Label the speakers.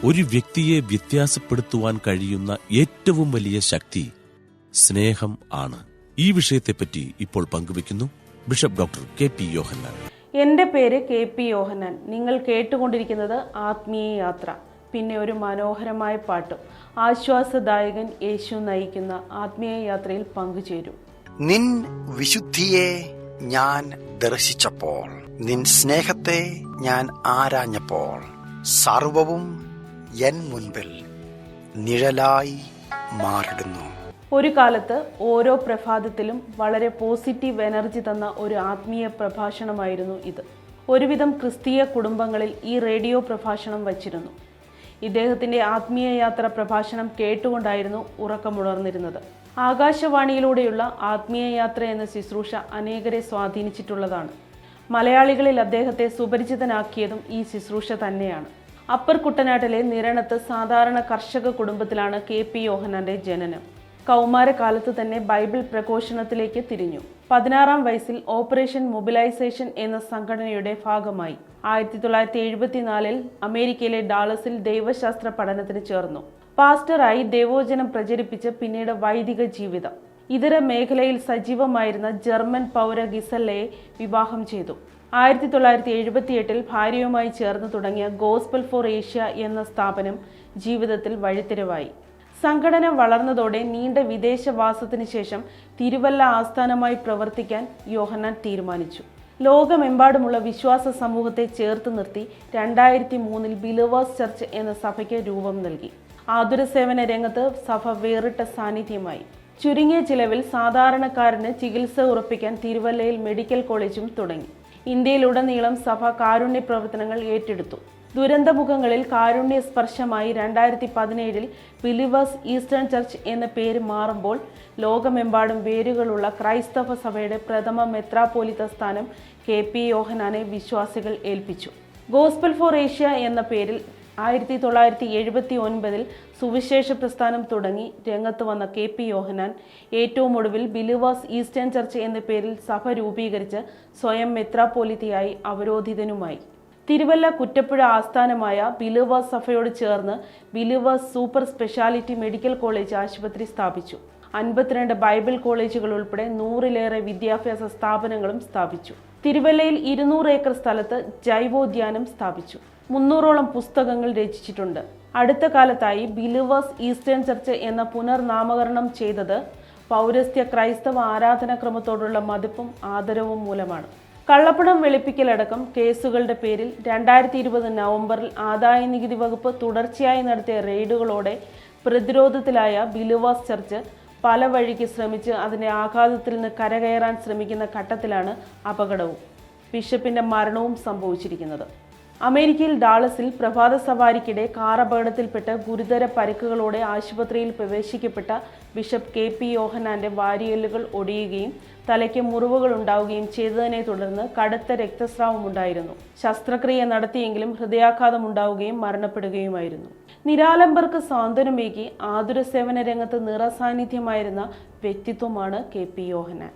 Speaker 1: ഒരു വ്യക്തിയെ വ്യത്യാസപ്പെടുത്തുവാൻ കഴിയുന്ന ഏറ്റവും വലിയ ശക്തി സ്നേഹം ആണ്. ഈ വിഷയത്തെപ്പറ്റി ഇപ്പോൾ പങ്കുവെക്കുന്നു ബിഷപ്പ് ഡോക്ടർ കെ.പി. യോഹന്നാൻ.
Speaker 2: എൻ്റെ പേര് കെ.പി. യോഹന്നാൻ. നിങ്ങൾ കേട്ടുകൊണ്ടിരിക്കുന്നത് ആത്മീയ യാത്ര. പിന്നെ ഒരു മനോഹരമായ പാട്ടും. ആശ്വാസദായകൻ യേശു നയിക്കുന്ന ആത്മീയ യാത്രയിൽ പങ്കുചേരും.
Speaker 3: നിൻ വിശുദ്ധിയെ ഞാൻ ദർശിച്ചപ്പോൾ, നിൻ സ്നേഹത്തെ ഞാൻ ആരാഞ്ഞപ്പോൾ, സർവവും എൻ മുൻപിൽ നിഴലായി മാറിടുന്നു.
Speaker 2: ഒരു കാലത്ത് ഓരോ പ്രഭാതത്തിലും വളരെ പോസിറ്റീവ് എനർജി തന്ന ഒരു ആത്മീയ പ്രഭാഷണമായിരുന്നു ഇത്. ഒരുവിധം ക്രിസ്തീയ കുടുംബങ്ങളിൽ ഈ റേഡിയോ പ്രഭാഷണം വച്ചിരുന്നു. ഇദ്ദേഹത്തിൻ്റെ ആത്മീയ യാത്ര പ്രഭാഷണം കേട്ടുകൊണ്ടായിരുന്നു ഉറക്കമുണർന്നിരുന്നത്. ആകാശവാണിയിലൂടെയുള്ള ആത്മീയ യാത്ര എന്ന ശുശ്രൂഷ അനേകരെ സ്വാധീനിച്ചിട്ടുള്ളതാണ്. മലയാളികളിൽ അദ്ദേഹത്തെ സുപരിചിതനാക്കിയതും ഈ ശുശ്രൂഷ തന്നെയാണ്. അപ്പർ കുട്ടനാട്ടിലെ നിരണത്ത് സാധാരണ കർഷക കുടുംബത്തിലാണ് കെ.പി. യോഹന്നാന്റെ ജനനം. കൗമാരകാലത്ത് തന്നെ ബൈബിൾ പ്രഘോഷണത്തിലേക്ക് തിരിഞ്ഞു. 16-ാം വയസ്സിൽ ഓപ്പറേഷൻ മൊബിലൈസേഷൻ എന്ന സംഘടനയുടെ ഭാഗമായി 1974 അമേരിക്കയിലെ ഡാളസിൽ ദൈവശാസ്ത്ര പഠനത്തിന് ചേർന്നു. പാസ്റ്ററായി ദൈവവചനം പ്രചരിപ്പിച്ച് പിന്നീട് വൈദിക ജീവിതം. ഇതര മേഖലയിൽ സജീവമായിരുന്ന ജർമ്മൻ പൗര ഗിസല്ലയെ വിവാഹം ചെയ്തു. 1978 ഭാര്യയുമായി ചേർന്ന് തുടങ്ങിയ ഗോസ്പൽ ഫോർ ഏഷ്യ എന്ന സ്ഥാപനം ജീവിതത്തിൽ വഴിത്തിരിവായി. സംഘടന വളർന്നതോടെ നീണ്ട വിദേശവാസത്തിന് ശേഷം തിരുവല്ല ആസ്ഥാനമായി പ്രവർത്തിക്കാൻ യോഹന്നാൻ തീരുമാനിച്ചു. ലോകമെമ്പാടുമുള്ള വിശ്വാസ സമൂഹത്തെ ചേർത്ത് നിർത്തി 2003 ബിലീവേഴ്സ് ചർച്ച് എന്ന സഭയ്ക്ക് രൂപം നൽകി. ആതുര സേവന രംഗത്ത് സഭ വേറിട്ട സാന്നിധ്യമായി. ചുരുങ്ങിയ ചിലവിൽ സാധാരണക്കാരന് ചികിത്സ ഉറപ്പിക്കാൻ തിരുവല്ലയിൽ മെഡിക്കൽ കോളേജും തുടങ്ങി. ഇന്ത്യയിലുടനീളം സഭ കാരുണ്യ പ്രവർത്തനങ്ങൾ ഏറ്റെടുത്തു. ദുരന്തമുഖങ്ങളിൽ കാരുണ്യ സ്പർശമായി 2017 ബിലീവേഴ്സ് ഈസ്റ്റേൺ ചർച്ച് എന്ന പേര് മാറുമ്പോൾ ലോകമെമ്പാടും വേരുകളുള്ള ക്രൈസ്തവ സഭയുടെ പ്രഥമ മെത്രാപ്പോലിത്ത സ്ഥാനം കെ.പി. യോഹന്നാനെ വിശ്വാസികൾ ഏൽപ്പിച്ചു. ഗോസ്പൽ ഫോർ ഏഷ്യ എന്ന പേരിൽ 1979 സുവിശേഷ പ്രസ്ഥാനം തുടങ്ങി രംഗത്ത് വന്ന കെ.പി. യോഹന്നാൻ ഏറ്റവും ഒടുവിൽ ബിലീവേഴ്സ് ഈസ്റ്റേൺ ചർച്ച് എന്ന പേരിൽ സഭ രൂപീകരിച്ച് സ്വയം മെത്രാപ്പോലിത്തയായി അവരോധിതനുമായി. തിരുവല്ല കുറ്റപ്പുഴ ആസ്ഥാനമായ ബിലീവേഴ്സ് സഭയോട് ചേർന്ന് believers super speciality medical college ആശുപത്രി സ്ഥാപിച്ചു. 52 ബൈബിൾ കോളേജുകൾ ഉൾപ്പെടെ 100-ലേറെ വിദ്യാഭ്യാസ സ്ഥാപനങ്ങളും സ്ഥാപിച്ചു. തിരുവല്ലയിൽ 200 ഏക്കർ സ്ഥലത്ത് ജൈവോദ്യാനം സ്ഥാപിച്ചു. 300ഓളം പുസ്തകങ്ങൾ രചിച്ചിട്ടുണ്ട്. അടുത്ത കാലത്തായി ബിലീവേഴ്സ് ഈസ്റ്റേൺ ചർച്ച് എന്ന പുനർനാമകരണം ചെയ്തത് പൗരസ്ത്യ ക്രൈസ്തവ ആരാധനാക്രമത്തോടുള്ള മതിപ്പും ആദരവും മൂലമാണ്. കള്ളപ്പണം വെളുപ്പിക്കലടക്കം കേസുകളുടെ പേരിൽ 2020 നവംബറിൽ ആദായനികുതി വകുപ്പ് തുടർച്ചയായി നടത്തിയ റെയ്ഡുകളോടെ പ്രതിരോധത്തിലായ ബിലീവേഴ്സ് ചർച്ച് പല വഴിക്ക് ശ്രമിച്ച് അതിൻ്റെ ആഘാതത്തിൽ നിന്ന് കരകയറാൻ ശ്രമിക്കുന്ന ഘട്ടത്തിലാണ് അപകടവും ബിഷപ്പിൻ്റെ മരണവും സംഭവിച്ചിരിക്കുന്നത്. അമേരിക്കയിൽ ഡാളസിൽ പ്രഭാത സവാരിക്കിടെ കാർ അപകടത്തിൽപ്പെട്ട് ഗുരുതര പരിക്കുകളോടെ ആശുപത്രിയിൽ പ്രവേശിക്കപ്പെട്ട ബിഷപ്പ് കെ.പി. യോഹന്നാന്റെ വാരിയെല്ലുകൾ ഒടിയുകയും തലയ്ക്ക് മുറിവുകൾ ഉണ്ടാവുകയും ചെയ്തതിനെ തുടർന്ന് കടുത്ത രക്തസ്രാവമുണ്ടായിരുന്നു. ശസ്ത്രക്രിയ നടത്തിയെങ്കിലും ഹൃദയാഘാതം ഉണ്ടാവുകയും മരണപ്പെടുകയുമായിരുന്നു. നിരാലംബർക്ക് സാന്ത്വനമേകി ആതുര സേവന രംഗത്ത് നിറസാന്നിധ്യമായിരുന്ന വ്യക്തിത്വമാണ് കെ.പി. യോഹന്നാൻ.